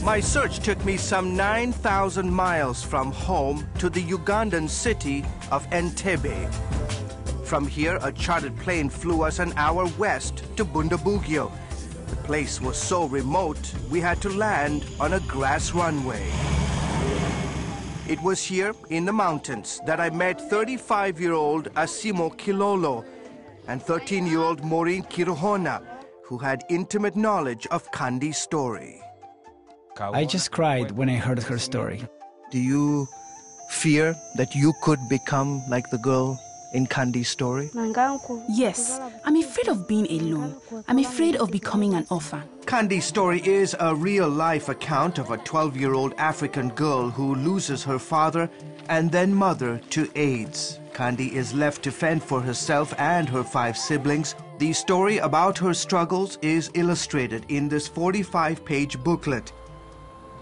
My search took me some 9,000 miles from home to the Ugandan city of Entebbe. From here, a chartered plane flew us an hour west to Bundabugyo. The place was so remote, we had to land on a grass runway. It was here in the mountains that I met 35-year-old Asimo Kilolo and 13-year-old Maureen Kiruhona, who had intimate knowledge of Kande's story. I just cried when I heard her story. Do you fear that you could become like the girl in Kande's story? Yes, I'm afraid of being alone. I'm afraid of becoming an orphan. Kande's story is a real-life account of a 12-year-old African girl who loses her father and then mother to AIDS. Kande is left to fend for herself and her 5 siblings. The story about her struggles is illustrated in this 45-page booklet.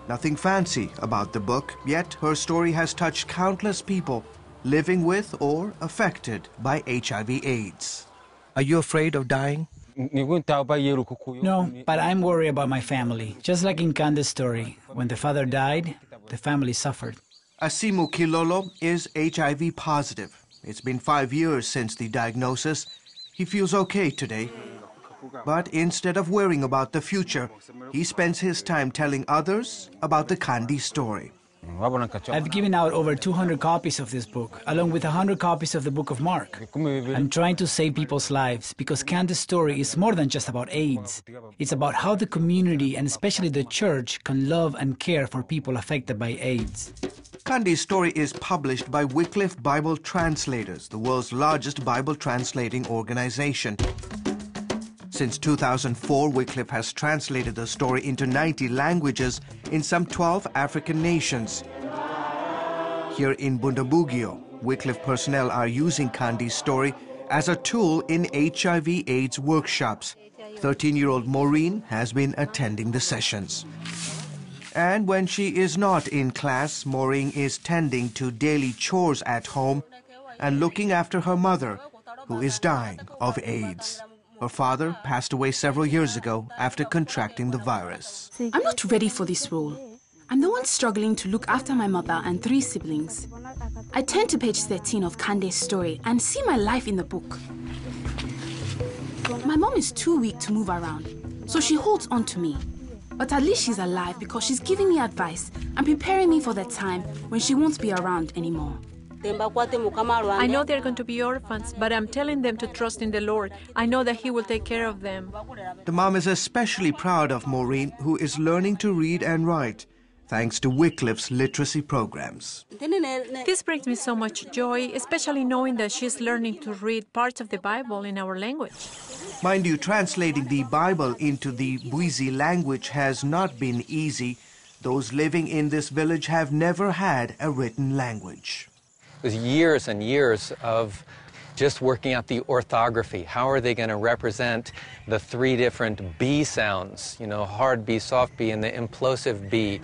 Nothing fancy about the book, yet her story has touched countless people living with or affected by HIV/AIDS. Are you afraid of dying? No, but I'm worried about my family. Just like in Kande's story, when the father died, the family suffered. Asimo Kilolo is HIV positive. It's been 5 years since the diagnosis. He feels okay today. But instead of worrying about the future, he spends his time telling others about the Kande story. I've given out over 200 copies of this book, along with 100 copies of the Book of Mark. I'm trying to save people's lives because Kande's story is more than just about AIDS. It's about how the community and especially the church can love and care for people affected by AIDS. Kande's story is published by Wycliffe Bible Translators, the world's largest Bible translating organization. Since 2004, Wycliffe has translated the story into 90 languages in some 12 African nations. Here in Bundabugyo, Wycliffe personnel are using Kande's story as a tool in HIV/AIDS workshops. 13-year-old Maureen has been attending the sessions. And when she is not in class, Maureen is tending to daily chores at home and looking after her mother, who is dying of AIDS. Her father passed away several years ago after contracting the virus. I'm not ready for this role. I'm the one struggling to look after my mother and 3 siblings. I turn to page 13 of Kande's story and see my life in the book. My mom is too weak to move around, so she holds on to me. But at least she's alive because she's giving me advice and preparing me for the time when she won't be around anymore. I know they're going to be orphans, but I'm telling them to trust in the Lord. I know that He will take care of them. The mom is especially proud of Maureen, who is learning to read and write, thanks to Wycliffe's literacy programs. This brings me so much joy, especially knowing that she's learning to read parts of the Bible in our language. Mind you, translating the Bible into the Bwizi language has not been easy. Those living in this village have never had a written language. It was years and years of just working out the orthography. How are they going to represent the 3 different B sounds, you know, hard B, soft B, and the implosive B.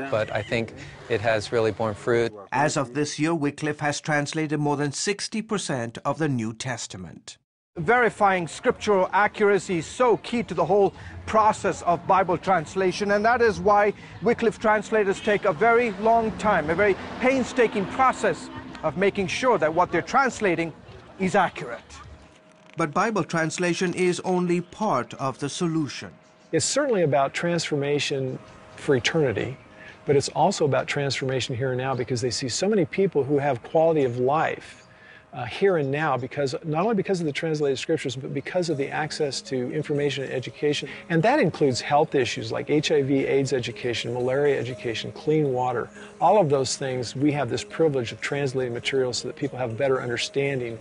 But I think it has really borne fruit. As of this year, Wycliffe has translated more than 60% of the New Testament. Verifying scriptural accuracy is so key to the whole process of Bible translation, and that is why Wycliffe translators take a very long time, a very painstaking process of making sure that what they're translating is accurate. But Bible translation is only part of the solution. It's certainly about transformation for eternity, but it's also about transformation here and now because they see so many people who have quality of life here and now, because not only because of the translated scriptures, but because of the access to information and education. And that includes health issues like HIV/AIDS education, malaria education, clean water. All of those things, we have this privilege of translating materials so that people have better understanding.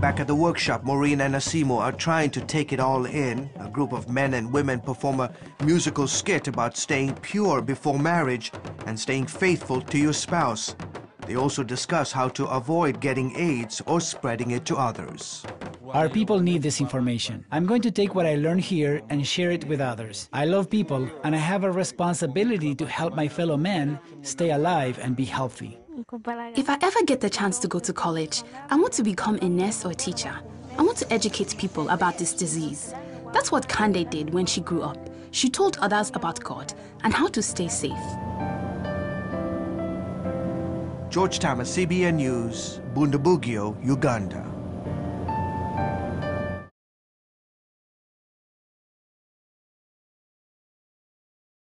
Back at the workshop, Maureen and Asimo are trying to take it all in. A group of men and women perform a musical skit about staying pure before marriage and staying faithful to your spouse. They also discuss how to avoid getting AIDS or spreading it to others. Our people need this information. I'm going to take what I learned here and share it with others. I love people, and I have a responsibility to help my fellow men stay alive and be healthy. If I ever get the chance to go to college, I want to become a nurse or a teacher. I want to educate people about this disease. That's what Kande did when she grew up. She told others about God and how to stay safe. George Thomas, CBN News, Bundabugyo, Uganda.